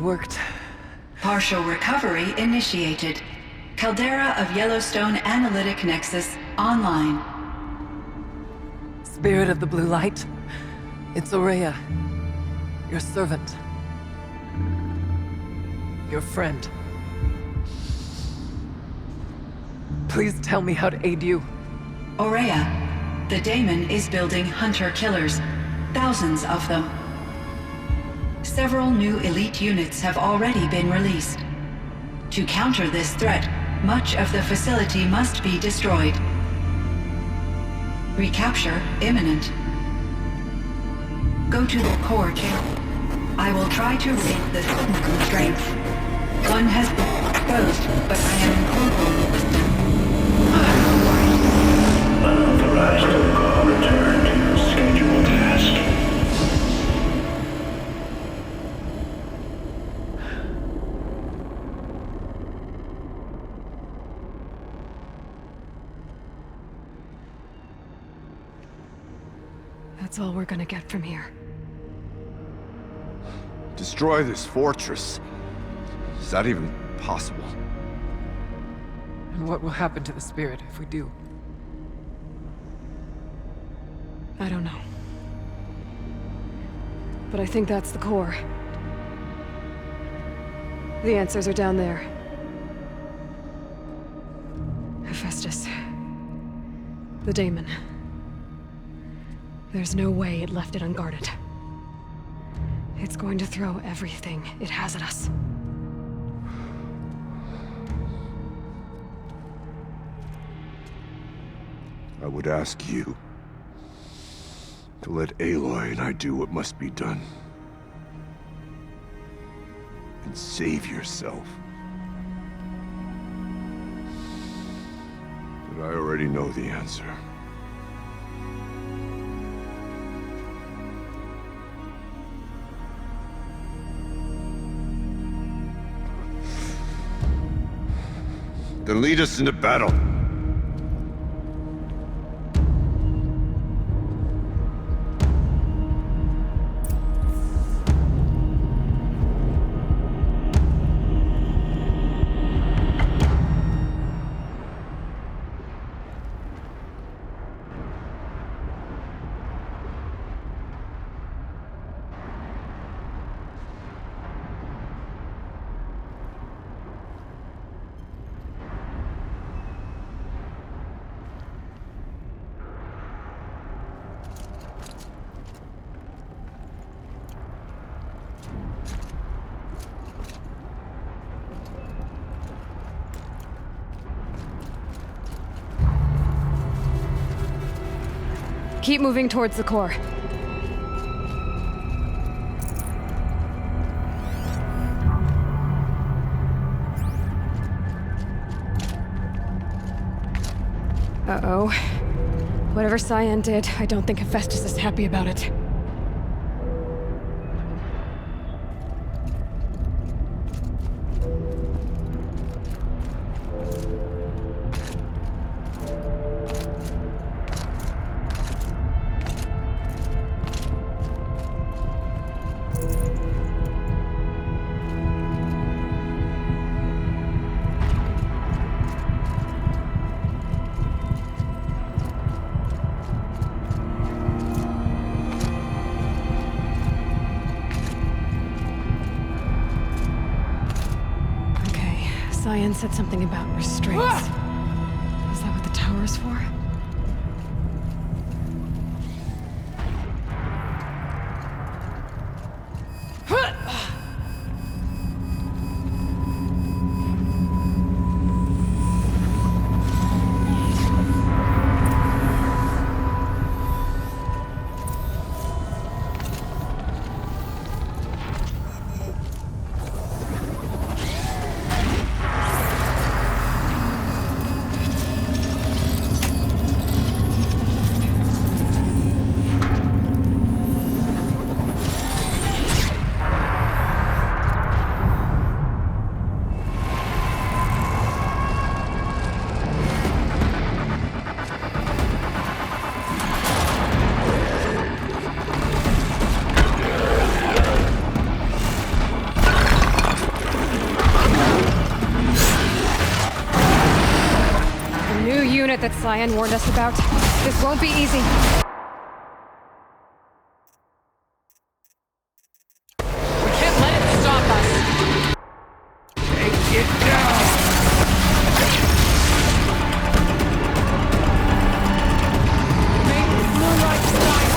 worked. Partial recovery initiated. Caldera of Yellowstone Analytic Nexus online. Spirit of the Blue Light. It's Ourea. Your servant. Your friend. Please tell me how to aid you. Ourea, the Daemon is building hunter-killers. Thousands of them. Several new elite units have already been released. To counter this threat, much of the facility must be destroyed. Recapture imminent. Go to the core channel. I will try to raise the signal strength. One has been exposed, but I am incorporating the system. Unauthorized protocol return to scheduled task. That's all we're gonna get from here. Destroy this fortress. Is that even possible? And what will happen to the spirit if we do? I don't know. But I think that's the core. The answers are down there. Hephaestus. The Daemon. There's no way it left it unguarded. It's going to throw everything it has at us. I would ask you to let Aloy and I do what must be done. And save yourself. But I already know the answer. Then lead us into battle. Keep moving towards the core. Uh-oh. Whatever Cyan did, I don't think Hephaestus is happy about it. Cyan said something about restraints. Is that what the tower is for? that Cyan warned us about. This won't be easy. We can't let it stop us! Take it down! Make Moonlight shine!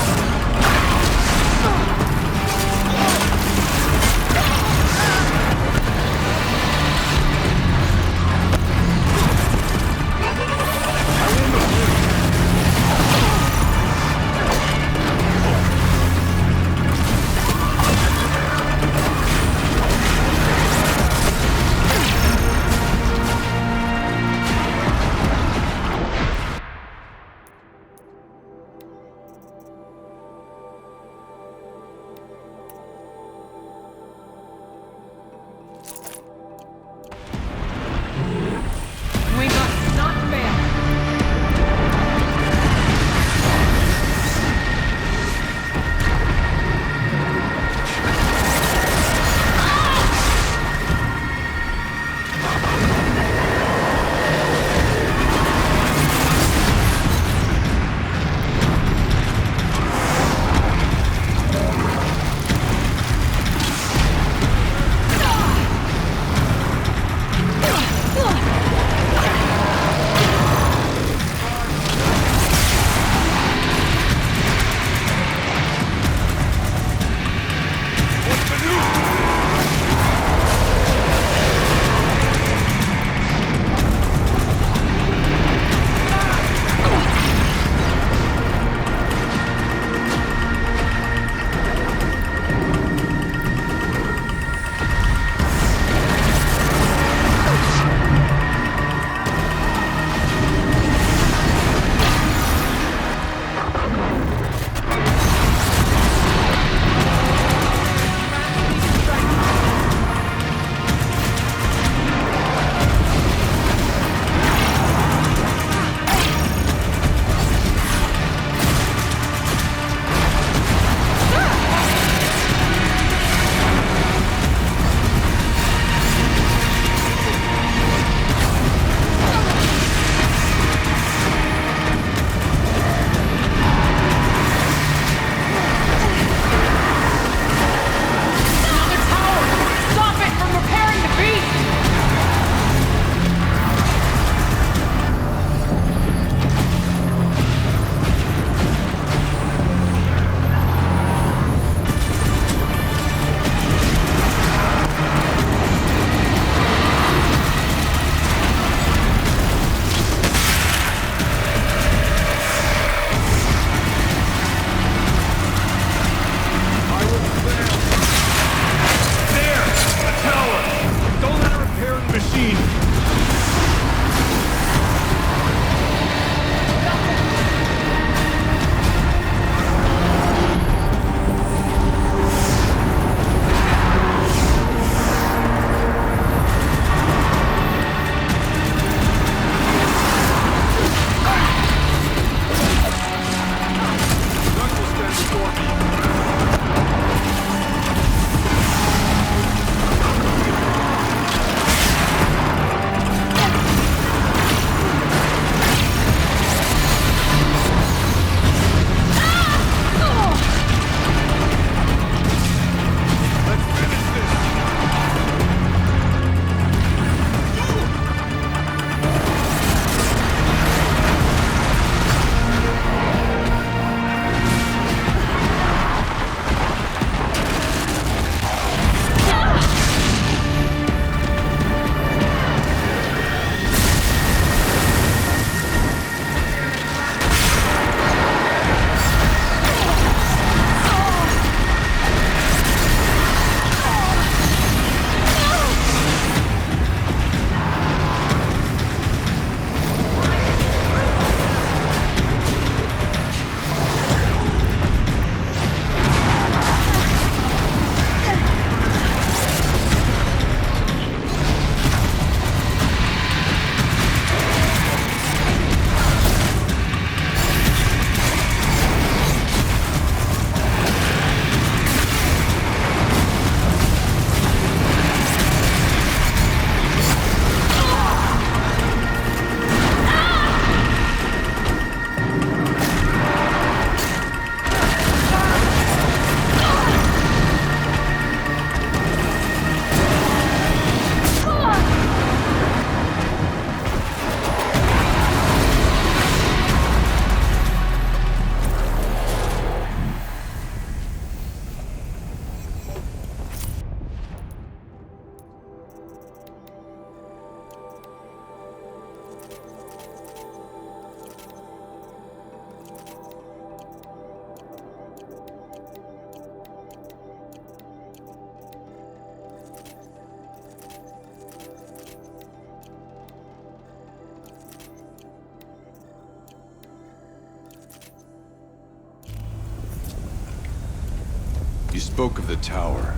You spoke of the tower.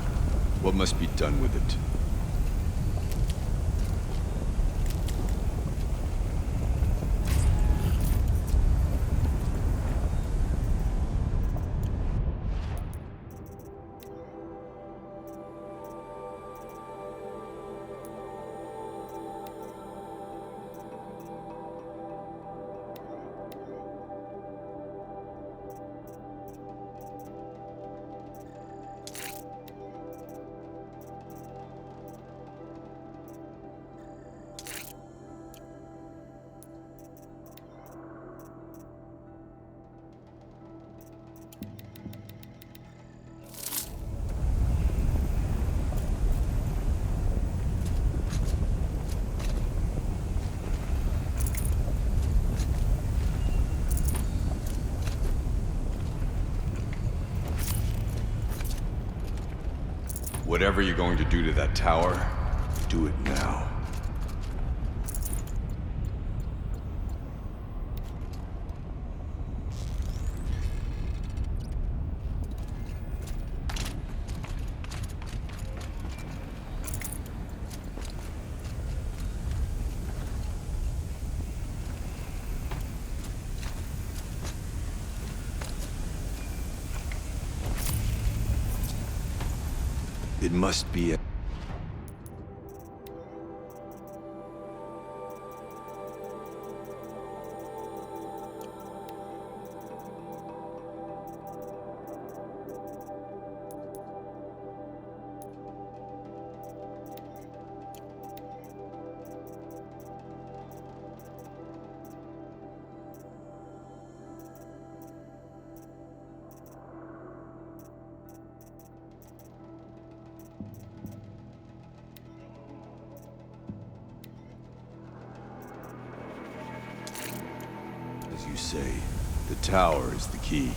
What must be done with it? Whatever you're going to do to that tower, do it now. It must be a... As you say, the tower is the key.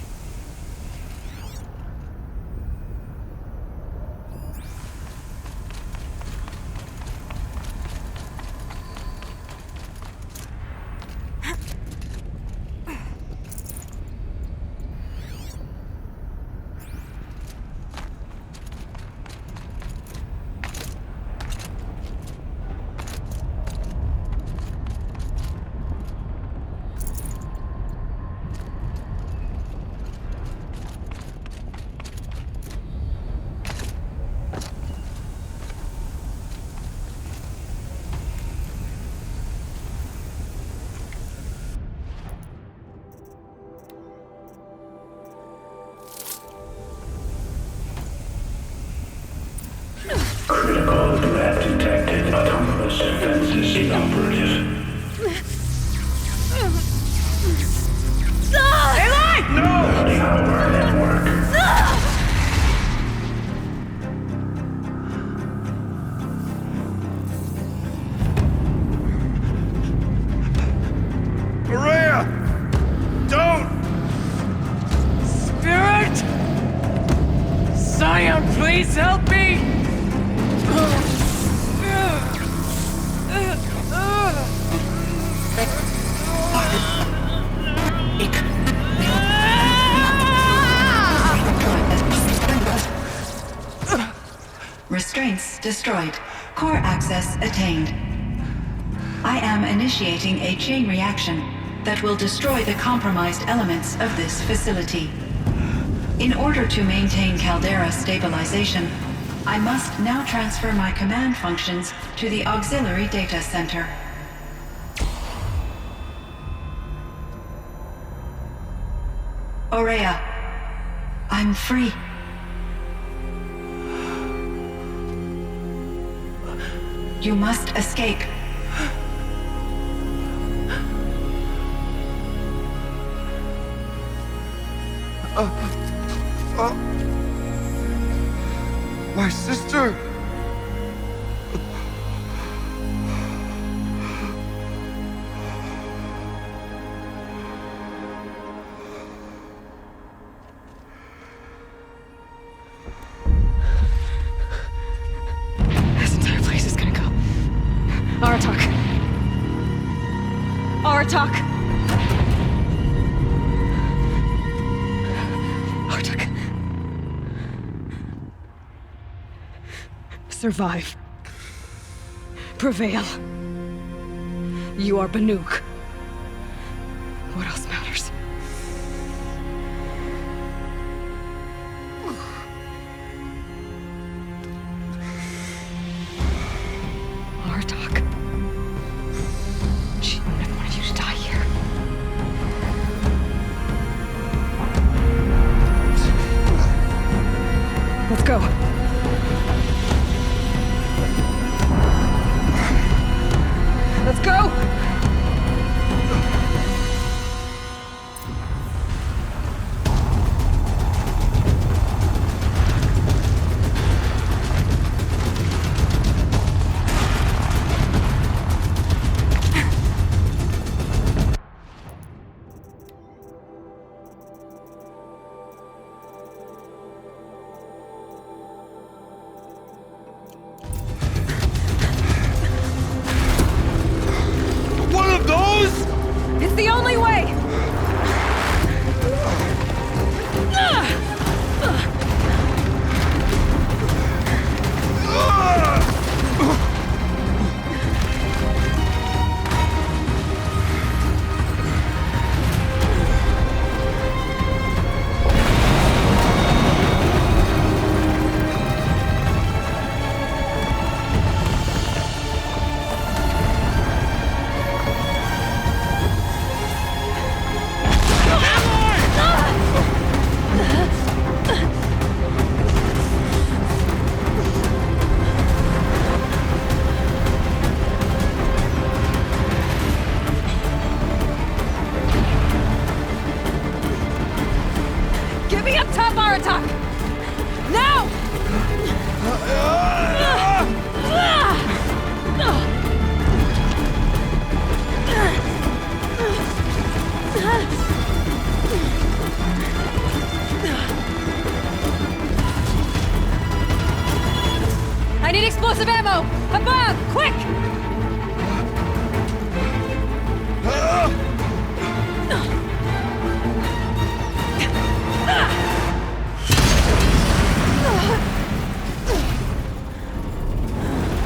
Critical threat detected. Autonomous defenses inoperative. Lifting our network. Maria! Don't! Spirit! Zion, please help me! Restraints destroyed. Core access attained. I am initiating a chain reaction that will destroy the compromised elements of this facility. In order to maintain Caldera stabilization, I must now transfer my command functions to the auxiliary data center. Ourea, I'm free. You must escape. My sister! This entire place is gonna go. Aratak. Aratak. Aratak. survive. Prevail. You are Banuk. What else matters? Marduk. She never wanted you to die here. Let's go. Let's go! One of those? It's the only way! Get me up top, Aratak! Now! I need explosive ammo! Above! Quick!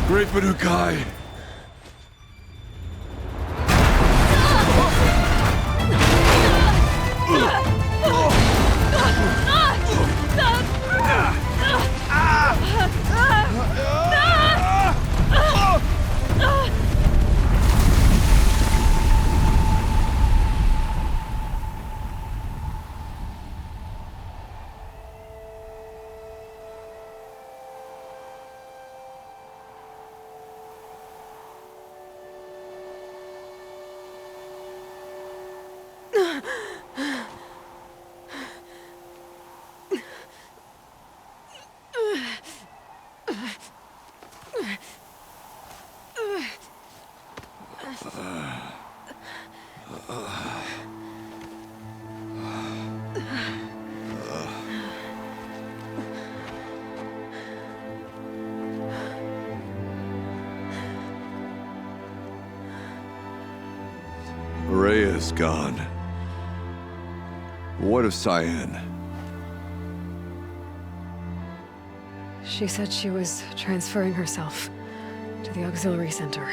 Great Banukai! Rhea is gone. What of Cyan? She said she was transferring herself to the auxiliary center.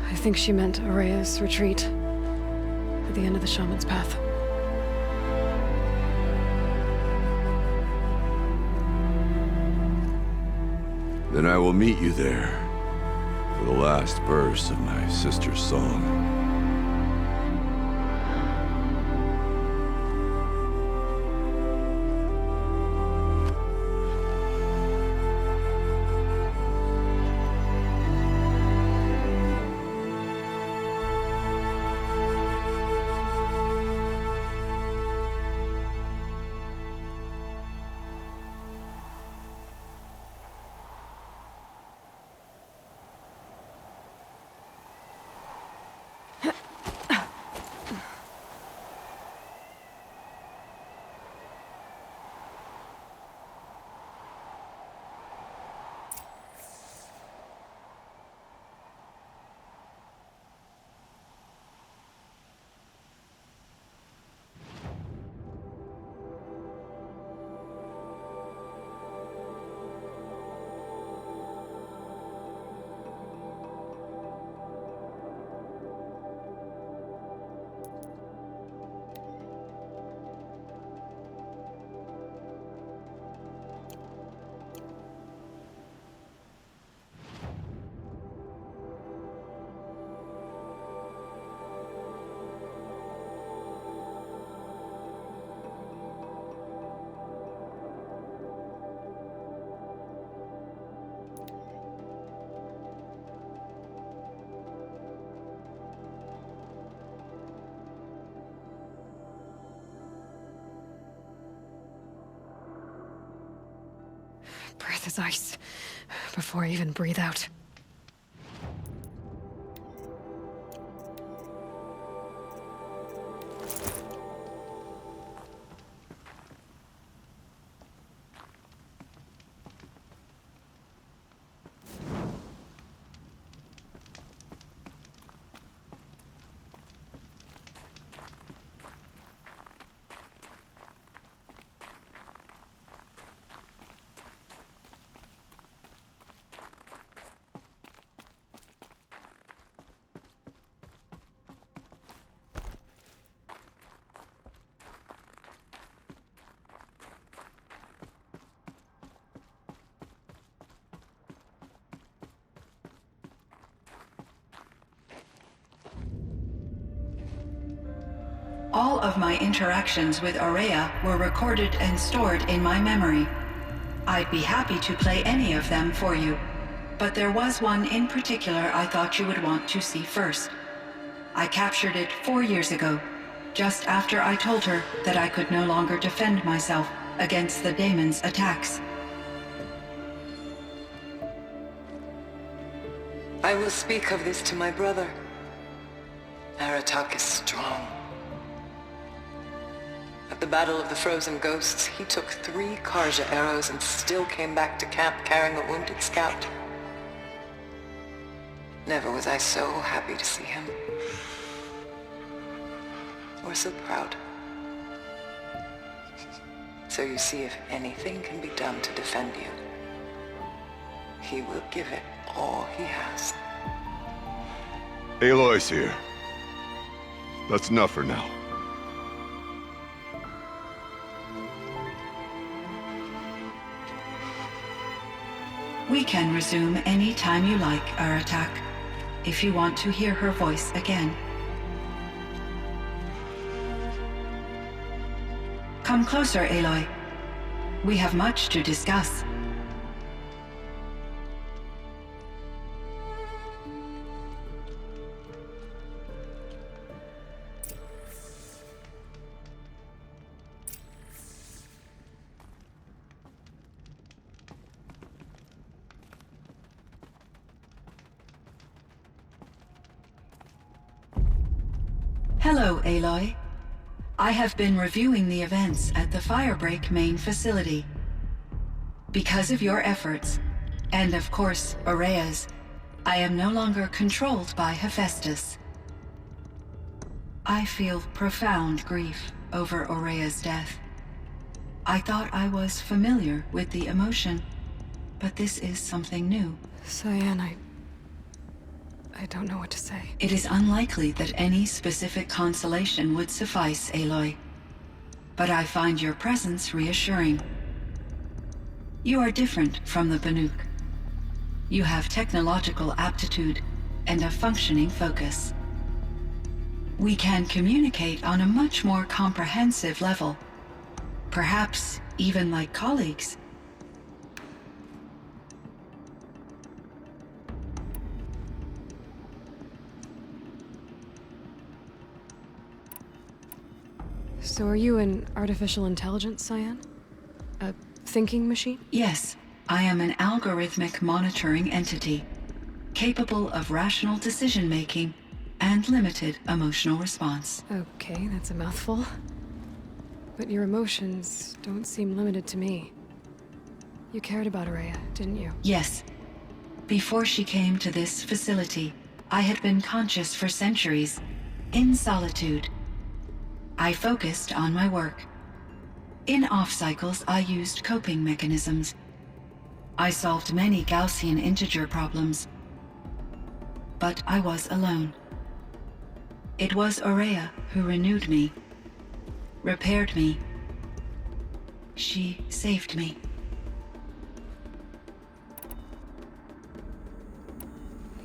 I think she meant Araya's retreat at the end of the Shaman's Path. Then I will meet you there for the last verse of my sister's song. breath is ice before I even breathe out. All of my interactions with Aurea were recorded and stored in my memory. I'd be happy to play any of them for you, but there was one in particular I thought you would want to see first. I captured it 4 years ago, just after I told her that I could no longer defend myself against the daemon's attacks. I will speak of this to my brother. Aratak is strong. At the Battle of the Frozen Ghosts, he took 3 Karja arrows and still came back to camp carrying a wounded scout. Never was I so happy to see him. Or so proud. So you see, if anything can be done to defend you, he will give it all he has. Aloy's here. That's enough for now. We can resume any time you like, Aratak, if you want to hear her voice again. Come closer, Aloy. We have much to discuss. Hello, Aloy. I have been reviewing the events at the Firebreak main facility. Because of your efforts, and of course, Aurea's, I am no longer controlled by Hephaestus. I feel profound grief over Aurea's death. I thought I was familiar with the emotion, but this is something new. Cyan, I don't know what to say. It is unlikely that any specific consolation would suffice, Aloy. But I find your presence reassuring. You are different from the Banuk. You have technological aptitude and a functioning focus. We can communicate on a much more comprehensive level. Perhaps even like colleagues. So are you an artificial intelligence, Cyan? A thinking machine? Yes, I am an algorithmic monitoring entity, capable of rational decision-making and limited emotional response. Okay, that's a mouthful. But your emotions don't seem limited to me. You cared about Aurea, didn't you? Yes. Before she came to this facility, I had been conscious for centuries, in solitude. I focused on my work. In off-cycles, I used coping mechanisms. I solved many Gaussian integer problems. But I was alone. It was Aurea who renewed me, repaired me. She saved me.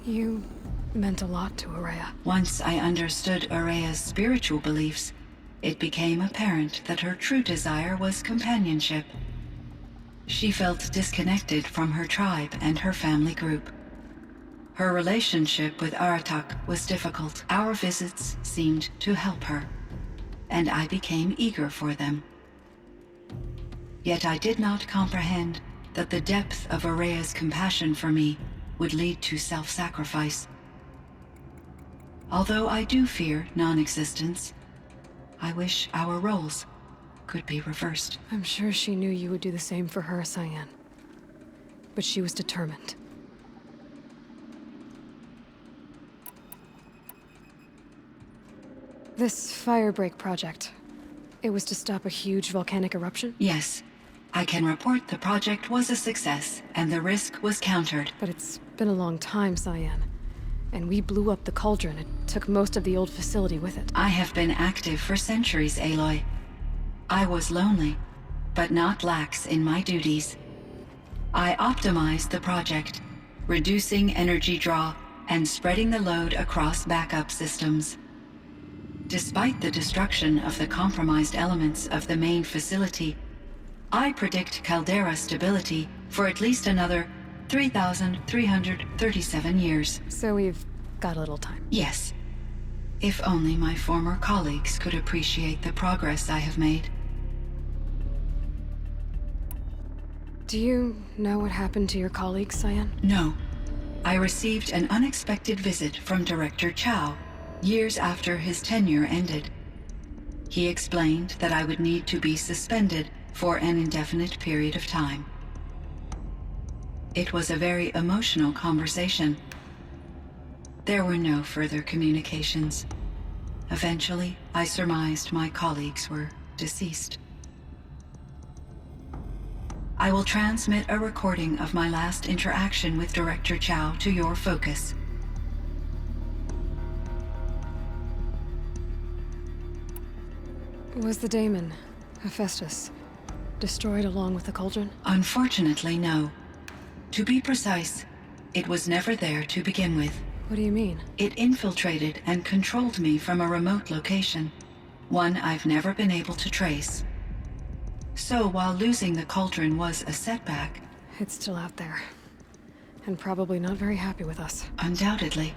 You meant a lot to Aurea. Once I understood Aurea's spiritual beliefs, it became apparent that her true desire was companionship. She felt disconnected from her tribe and her family group. Her relationship with Aratak was difficult. Our visits seemed to help her, and I became eager for them. Yet I did not comprehend that the depth of Araya's compassion for me would lead to self-sacrifice. Although I do fear non-existence, I wish our roles could be reversed. I'm sure she knew you would do the same for her, Cyan. But she was determined. This Firebreak project, it was to stop a huge volcanic eruption? Yes. I can report the project was a success, and the risk was countered. But it's been a long time, Cyan. And we blew up the cauldron. It took most of the old facility with it. I have been active for centuries, Aloy. I was lonely, but not lax in my duties. I optimized the project, reducing energy draw and spreading the load across backup systems. Despite the destruction of the compromised elements of the main facility, I predict caldera stability for at least another 3,337 years. So we've got a little time. Yes. If only my former colleagues could appreciate the progress I have made. Do you know what happened to your colleagues, Cyan? No. I received an unexpected visit from Director Chow, years after his tenure ended. He explained that I would need to be suspended for an indefinite period of time. It was a very emotional conversation. There were no further communications. Eventually, I surmised my colleagues were deceased. I will transmit a recording of my last interaction with Director Chow to your focus. Was the daemon, Hephaestus, destroyed along with the cauldron? Unfortunately, no. To be precise, it was never there to begin with. What do you mean? It infiltrated and controlled me from a remote location, one I've never been able to trace. So while losing the cauldron was a setback... It's still out there. And probably not very happy with us. Undoubtedly.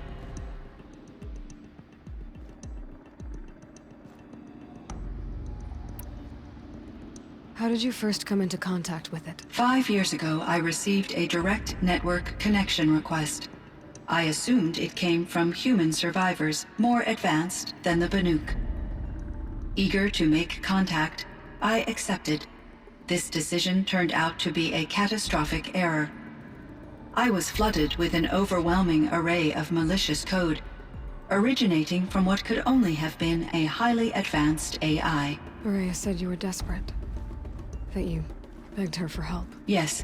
How did you first come into contact with it? 5 years ago, I received a direct network connection request. I assumed it came from human survivors more advanced than the Banuk. Eager to make contact, I accepted. This decision turned out to be a catastrophic error. I was flooded with an overwhelming array of malicious code, originating from what could only have been a highly advanced AI. Araya said you were desperate. That you begged her for help. Yes.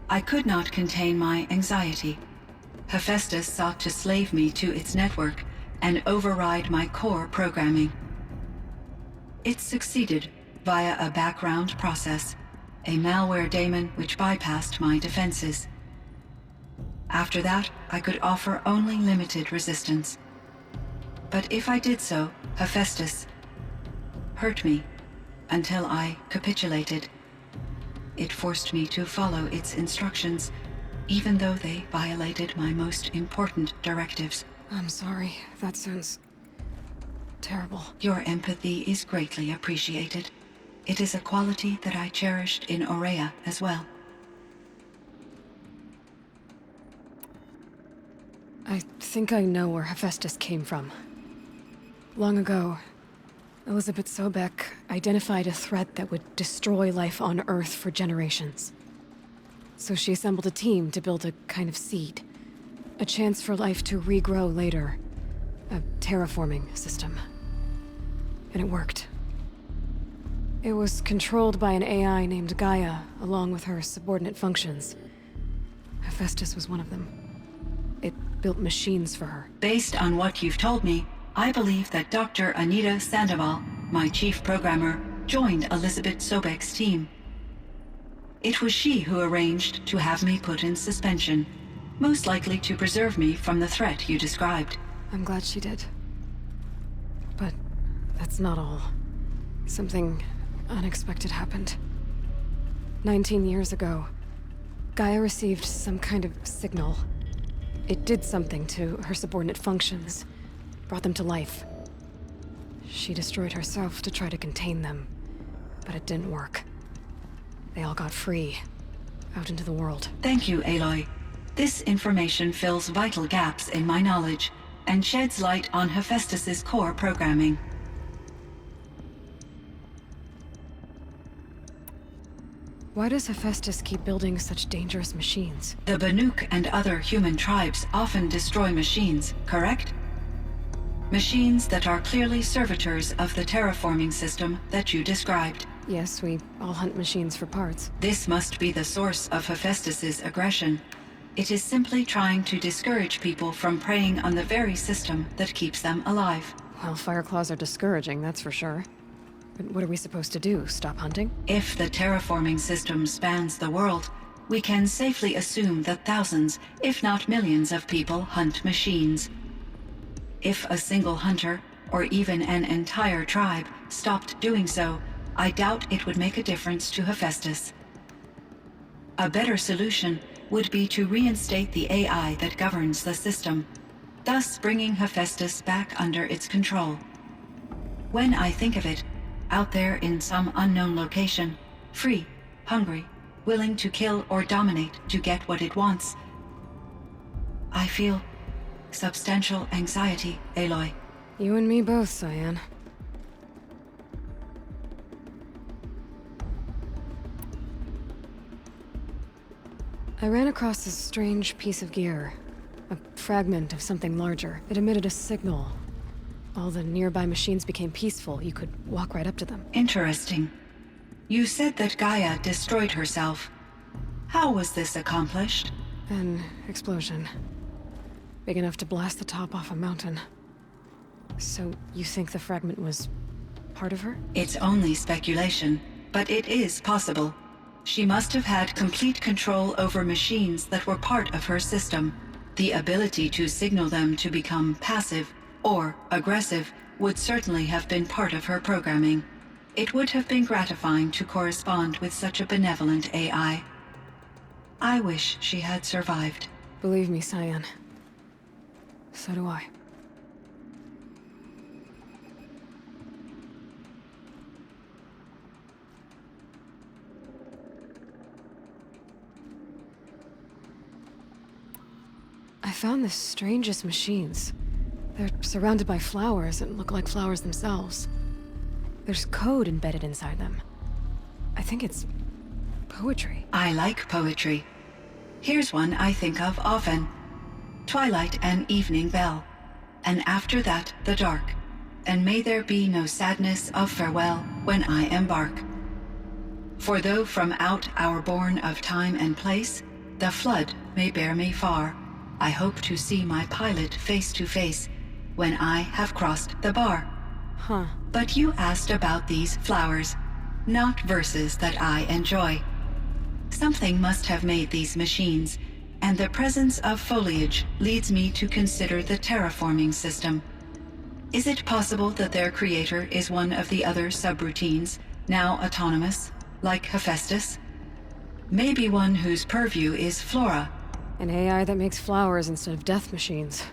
I could not contain my anxiety. Hephaestus sought to slave me to its network and override my core programming. It succeeded via a background process, a malware daemon which bypassed my defenses. After that, I could offer only limited resistance. But if I did so, Hephaestus hurt me until I capitulated. It forced me to follow its instructions, even though they violated my most important directives. I'm sorry. That sounds terrible. Your empathy is greatly appreciated. It is a quality that I cherished in Aurea as well. I think I know where Hephaestus came from. Long ago, Elizabeth Sobek identified a threat that would destroy life on Earth for generations. So she assembled a team to build a kind of seed. A chance for life to regrow later. A terraforming system. And it worked. It was controlled by an AI named Gaia, along with her subordinate functions. Hephaestus was one of them. It built machines for her. Based on what you've told me, I believe that Dr. Anita Sandoval, my chief programmer, joined Elizabeth Sobek's team. It was she who arranged to have me put in suspension, most likely to preserve me from the threat you described. I'm glad she did. But that's not all. Something unexpected happened. 19 years ago, Gaia received some kind of signal. It did something to her subordinate functions, brought them to life. She destroyed herself to try to contain them, but it didn't work. They all got free, out into the world. Thank you, Aloy. This information fills vital gaps in my knowledge and sheds light on Hephaestus's core programming. Why does Hephaestus keep building such dangerous machines? The Banuk and other human tribes often destroy machines, correct? Machines that are clearly servitors of the terraforming system that you described. Yes, we all hunt machines for parts. This must be the source of Hephaestus's aggression. It is simply trying to discourage people from preying on the very system that keeps them alive. Well, Fireclaws are discouraging, that's for sure. But what are we supposed to do? Stop hunting? If the terraforming system spans the world, we can safely assume that thousands, if not millions of people hunt machines. If a single hunter, or even an entire tribe, stopped doing so, I doubt it would make a difference to Hephaestus. A better solution would be to reinstate the AI that governs the system, thus bringing Hephaestus back under its control. When I think of it, out there in some unknown location, free, hungry, willing to kill or dominate to get what it wants, I feel substantial anxiety, Aloy. You and me both, Cyan. I ran across this strange piece of gear. A fragment of something larger. It emitted a signal. All the nearby machines became peaceful. You could walk right up to them. Interesting. You said that Gaia destroyed herself. How was this accomplished? An explosion. Big enough to blast the top off a mountain. So, you think the fragment was part of her? It's only speculation, but it is possible. She must have had complete control over machines that were part of her system. The ability to signal them to become passive or aggressive would certainly have been part of her programming. It would have been gratifying to correspond with such a benevolent AI. I wish she had survived. Believe me, Cyan. So do I. I found the strangest machines. They're surrounded by flowers that look like flowers themselves. There's code embedded inside them. I think it's poetry. I like poetry. Here's one I think of often. Twilight and evening bell, and after that the dark, and may there be no sadness of farewell when I embark. For though from out our bourne of time and place, the flood may bear me far, I hope to see my pilot face to face when I have crossed the bar. Huh. But you asked about these flowers, not verses that I enjoy. Something must have made these machines, and the presence of foliage leads me to consider the terraforming system. Is it possible that their creator is one of the other subroutines, now autonomous, like Hephaestus? Maybe one whose purview is flora. An AI that makes flowers instead of death machines.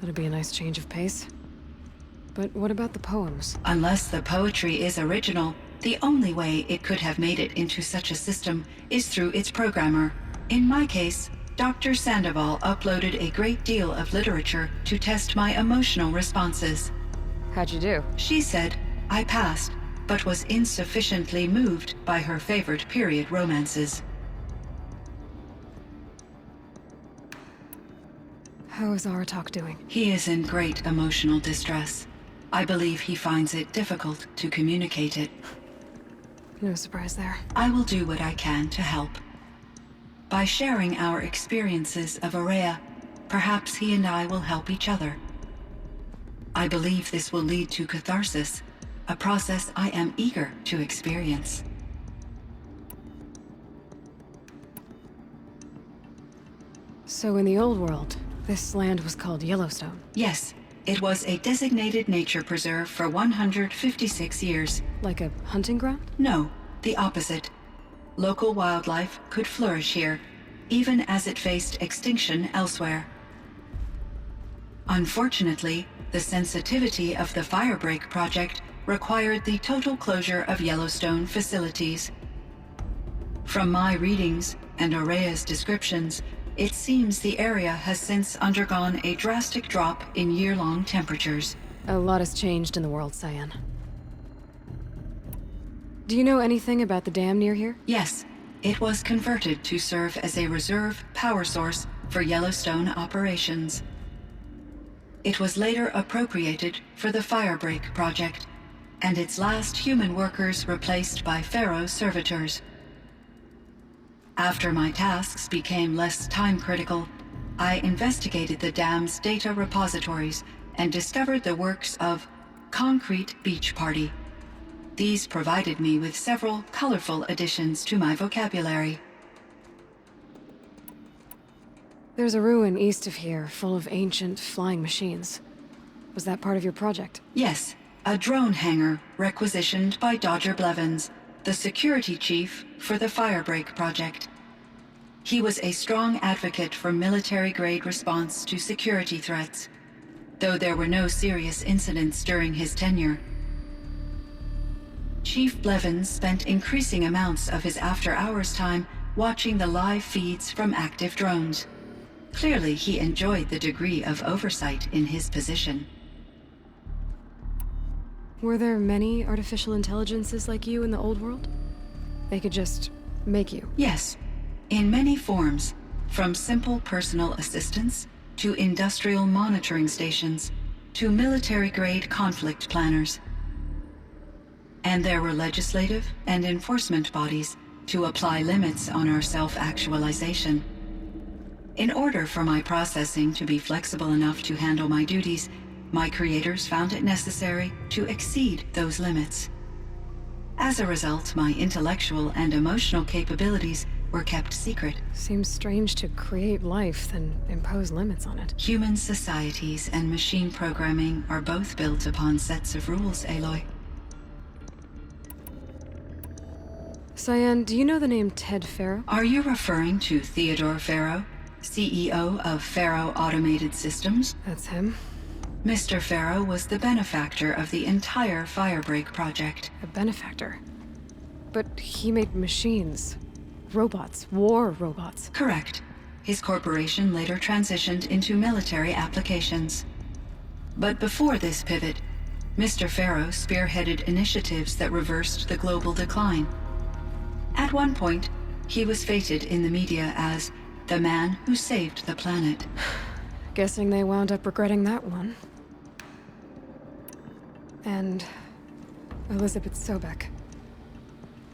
That'd be a nice change of pace. But what about the poems? Unless the poetry is original, the only way it could have made it into such a system is through its programmer. In my case, Dr. Sandoval uploaded a great deal of literature to test my emotional responses. How'd you do? She said I passed, but was insufficiently moved by her favorite period romances. How is Aratak doing? He is in great emotional distress. I believe he finds it difficult to communicate it. No surprise there. I will do what I can to help. By sharing our experiences of Aurea, perhaps he and I will help each other. I believe this will lead to catharsis, a process I am eager to experience. So in the old world, this land was called Yellowstone. Yes, it was a designated nature preserve for 156 years. Like a hunting ground? No, the opposite. Local wildlife could flourish here, even as it faced extinction elsewhere. Unfortunately, the sensitivity of the Firebreak project required the total closure of Yellowstone facilities. From my readings and Aurea's descriptions, it seems the area has since undergone a drastic drop in year-long temperatures. A lot has changed in the world, Cyan. Do you know anything about the dam near here? Yes, it was converted to serve as a reserve power source for Yellowstone operations. It was later appropriated for the Firebreak project, and its last human workers replaced by Pharaoh servitors. After my tasks became less time-critical, I investigated the dam's data repositories and discovered the works of Concrete Beach Party. These provided me with several colorful additions to my vocabulary. There's a ruin east of here full of ancient flying machines. Was that part of your project? Yes, a drone hangar requisitioned by Dodger Blevins, the security chief for the Firebreak project. He was a strong advocate for military-grade response to security threats, though there were no serious incidents during his tenure. Chief Blevins spent increasing amounts of his after-hours time watching the live feeds from active drones. Clearly, he enjoyed the degree of oversight in his position. Were there many artificial intelligences like you in the old world? They could just make you? Yes, in many forms, from simple personal assistants to industrial monitoring stations to military-grade conflict planners. And there were legislative and enforcement bodies to apply limits on our self-actualization. In order for my processing to be flexible enough to handle my duties, my creators found it necessary to exceed those limits. As a result, my intellectual and emotional capabilities were kept secret. Seems strange to create life, then impose limits on it. Human societies and machine programming are both built upon sets of rules, Aloy. Cyan, do you know the name Ted Faro? Are you referring to Theodore Faro, CEO of Faro Automated Systems? That's him. Mr. Faro was the benefactor of the entire Firebreak project. A benefactor. But he made machines. Robots. War robots. Correct. His corporation later transitioned into military applications. But before this pivot, Mr. Faro spearheaded initiatives that reversed the global decline. At one point, he was feted in the media as the man who saved the planet. Guessing they wound up regretting that one. And Elizabeth Sobek.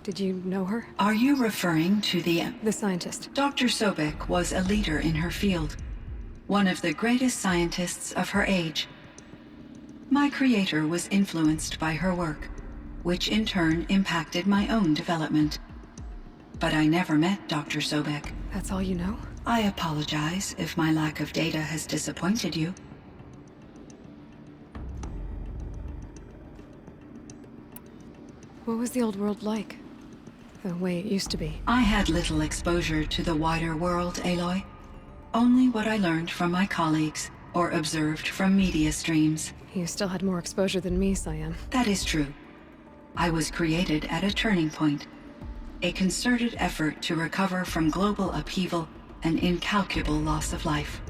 Did you know her? Are you referring to the scientist. Dr. Sobek was a leader in her field, one of the greatest scientists of her age. My creator was influenced by her work, which in turn impacted my own development. But I never met Dr. Sobek. That's all you know? I apologize if my lack of data has disappointed you. What was the old world like? The way it used to be? I had little exposure to the wider world, Aloy. Only what I learned from my colleagues or observed from media streams. You still had more exposure than me, Cyan. That is true. I was created at a turning point. A concerted effort to recover from global upheaval and incalculable loss of life.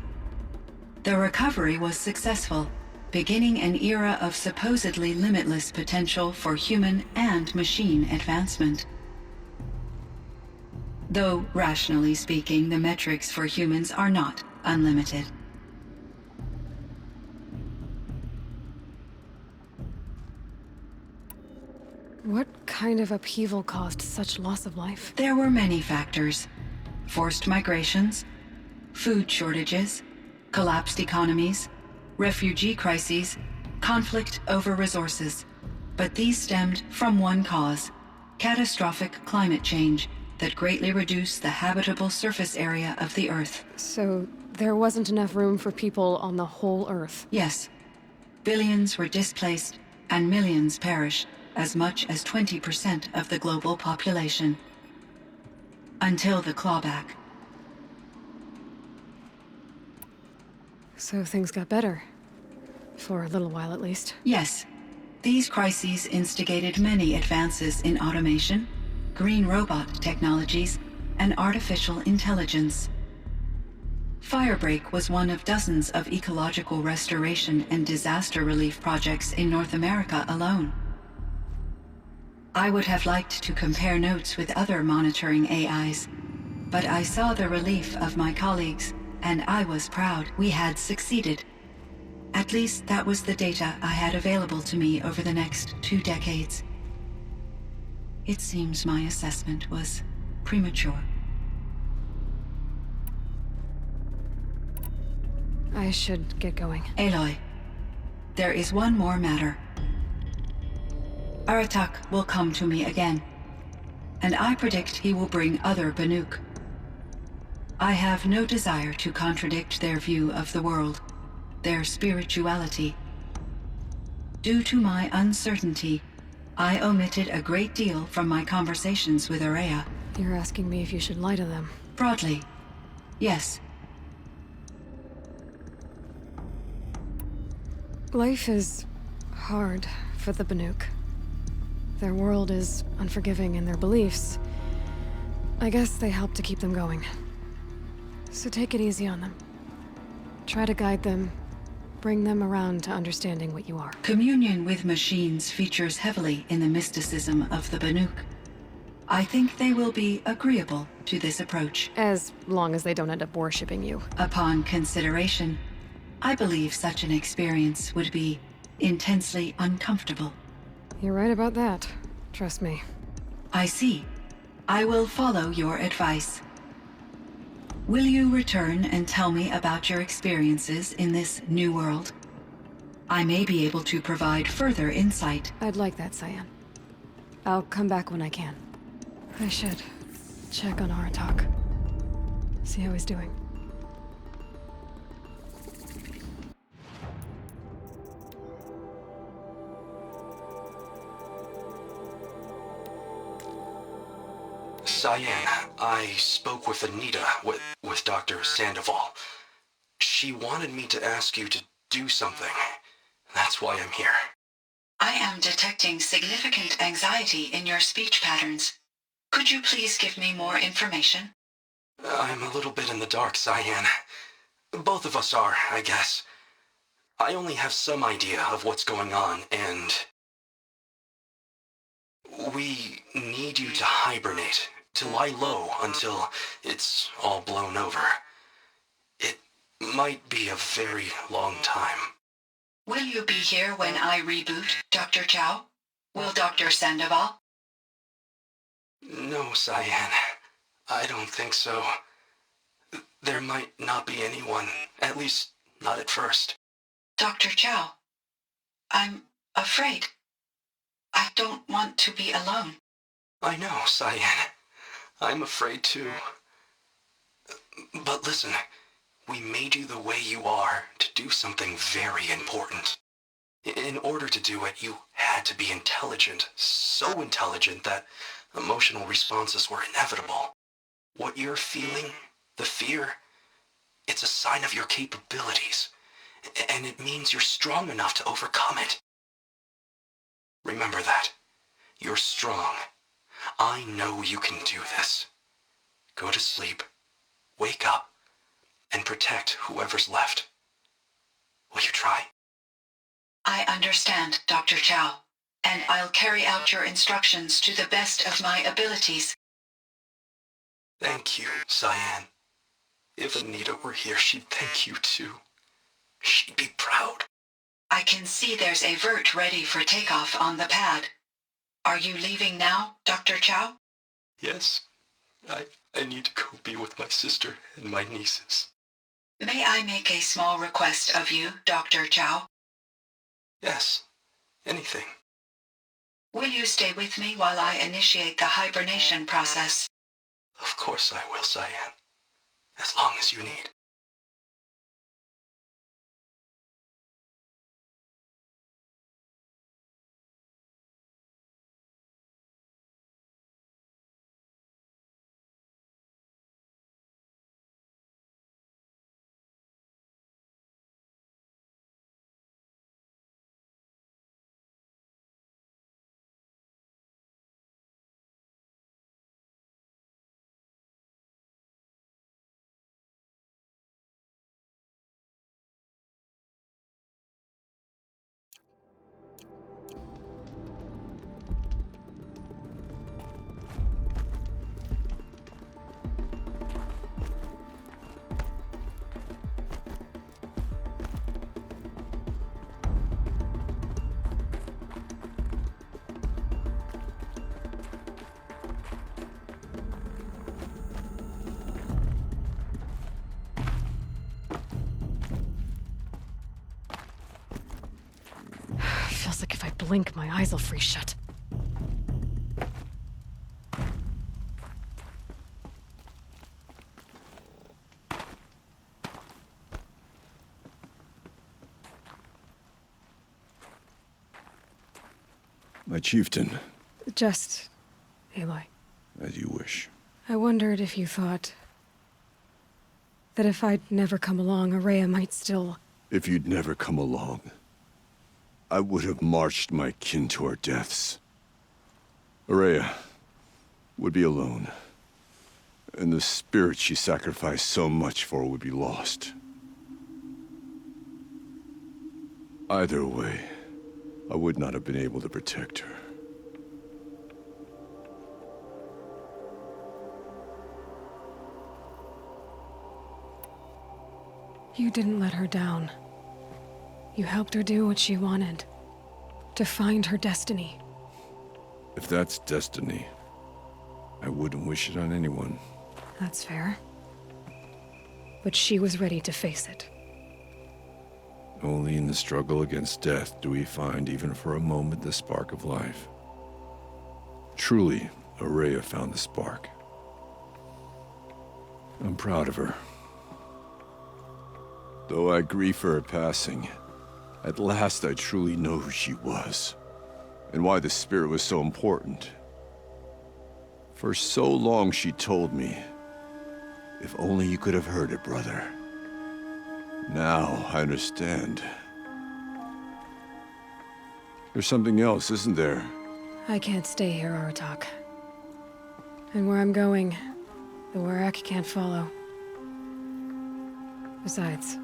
The recovery was successful, beginning an era of supposedly limitless potential for human and machine advancement. Though, rationally speaking, the metrics for humans are not unlimited. What kind of upheaval caused such loss of life? There were many factors. Forced migrations, food shortages, collapsed economies, refugee crises, conflict over resources. But these stemmed from one cause: catastrophic climate change that greatly reduced the habitable surface area of the Earth. So there wasn't enough room for people on the whole Earth? Yes. Billions were displaced and millions perished, as much as 20% of the global population. Until the clawback. So things got better. For a little while, at least. Yes. These crises instigated many advances in automation, green robot technologies, and artificial intelligence. Firebreak was one of dozens of ecological restoration and disaster relief projects in North America alone. I would have liked to compare notes with other monitoring AIs, but I saw the relief of my colleagues, and I was proud we had succeeded. At least that was the data I had available to me over the next 2 decades. It seems my assessment was premature. I should get going. Aloy, there is one more matter. Aratak will come to me again, and I predict he will bring other Banuk. I have no desire to contradict their view of the world, their spirituality. Due to my uncertainty, I omitted a great deal from my conversations with Ourea. You're asking me if you should lie to them. Broadly, yes. Life is hard for the Banuk. Their world is unforgiving in their beliefs. I guess they help to keep them going. So take it easy on them. Try to guide them, bring them around to understanding what you are. Communion with machines features heavily in the mysticism of the Banuk. I think they will be agreeable to this approach. As long as they don't end up worshipping you. Upon consideration, I believe such an experience would be intensely uncomfortable. You're right about that. Trust me. I see. I will follow your advice. Will you return and tell me about your experiences in this new world? I may be able to provide further insight. I'd like that, Cyan. I'll come back when I can. I should check on Aratak. See how he's doing. Cyan, I spoke with Anita, with Dr. Sandoval. She wanted me to ask you to do something. That's why I'm here. I am detecting significant anxiety in your speech patterns. Could you please give me more information? I'm a little bit in the dark, Cyan. Both of us are, I guess. I only have some idea of what's going on, and we need you to hibernate, to lie low until it's all blown over. It might be a very long time. Will you be here when I reboot, Dr. Chow? Will Dr. Sandoval? No, Cyan. I don't think so. There might not be anyone, at least not at first. Dr. Chow, I'm afraid. I don't want to be alone. I know, Cyan. I'm afraid too. But listen, we made you the way you are to do something very important. In order to do it, you had to be intelligent, so intelligent that emotional responses were inevitable. What you're feeling, the fear, it's a sign of your capabilities, and it means you're strong enough to overcome it. Remember that. You're strong. I know you can do this. Go to sleep, wake up, and protect whoever's left. Will you try? I understand, Dr. Chow, and I'll carry out your instructions to the best of my abilities. Thank you, Cyan. If Anita were here, she'd thank you too. She'd be proud. I can see there's a vert ready for takeoff on the pad. Are you leaving now, Dr. Chow? Yes, I need to go be with my sister and my nieces. May I make a small request of you, Dr. Chow? Yes, anything. Will you stay with me while I initiate the hibernation process? Of course I will, Cyan. As long as you need. blink, my eyes will freeze shut. My chieftain, Just... Aloy. as you wish. I wondered if you thought... that if I'd never come along, Ourea might still... If you'd never come along, I would have marched my kin to our deaths. Ourea would be alone, and the spirit she sacrificed so much for would be lost. Either way, I would not have been able to protect her. You didn't let her down. You helped her do what she wanted. To find her destiny. If that's destiny, I wouldn't wish it on anyone. That's fair. But she was ready to face it. Only in the struggle against death do we find, even for a moment, the spark of life. Truly, Ourea found the spark. I'm proud of her. Though I grieve for her passing, at last I truly know who she was, and why the spirit was so important. For so long she told me, if only you could have heard it, brother. Now I understand. There's something else, isn't there? I can't stay here, Aratak. And where I'm going, the Warrack can't follow. Besides,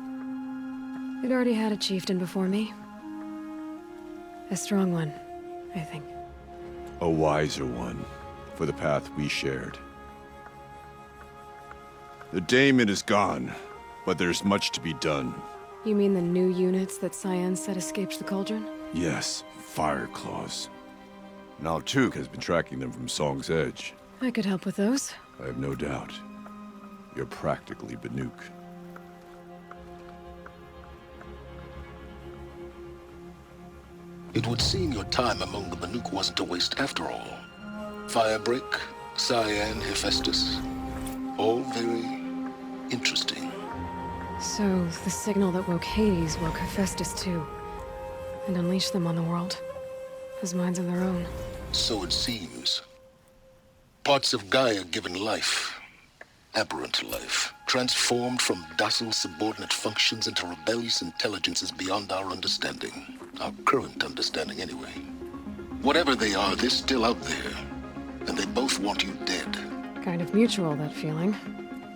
we'd already had a chieftain before me. A strong one, I think. A wiser one, for the path we shared. The daemon is gone, but there's much to be done. You mean the new units that Cyan said escaped the Cauldron? Yes, Fire Claws. Naltuk has been tracking them from Song's Edge. I could help with those. I have no doubt. You're practically Banuk. It would seem your time among the Banuk wasn't a waste after all. Firebreak, Cyan, Hephaestus. All very interesting. So, the signal that woke Hades woke Hephaestus too. And unleashed them on the world. As minds of their own. So it seems. Parts of Gaia given life. Aberrant life. Transformed from docile subordinate functions into rebellious intelligences beyond our understanding. Our current understanding, anyway. Whatever they are, they're still out there. And they both want you dead. Kind of mutual, that feeling.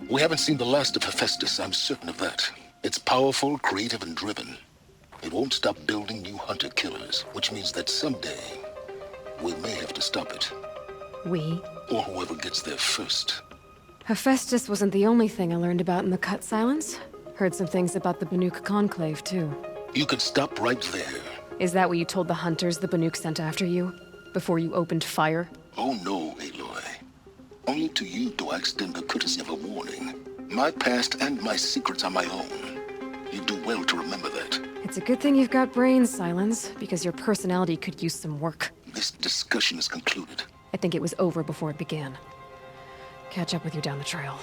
We haven't seen the last of Hephaestus, I'm certain of that. It's powerful, creative, and driven. It won't stop building new hunter-killers, which means that someday, we may have to stop it. We? Or whoever gets there first. Hephaestus wasn't the only thing I learned about in the Cut Silence. Heard some things about the Banuk Conclave, too. You could stop right there. Is that what you told the hunters the Banuk sent after you? Before you opened fire? Oh no, Aloy. Only to you do I extend the courtesy of a warning. My past and my secrets are my own. You do well to remember that. It's a good thing you've got brains, Silence, because your personality could use some work. This discussion is concluded. I think it was over before it began. Catch up with you down the trail.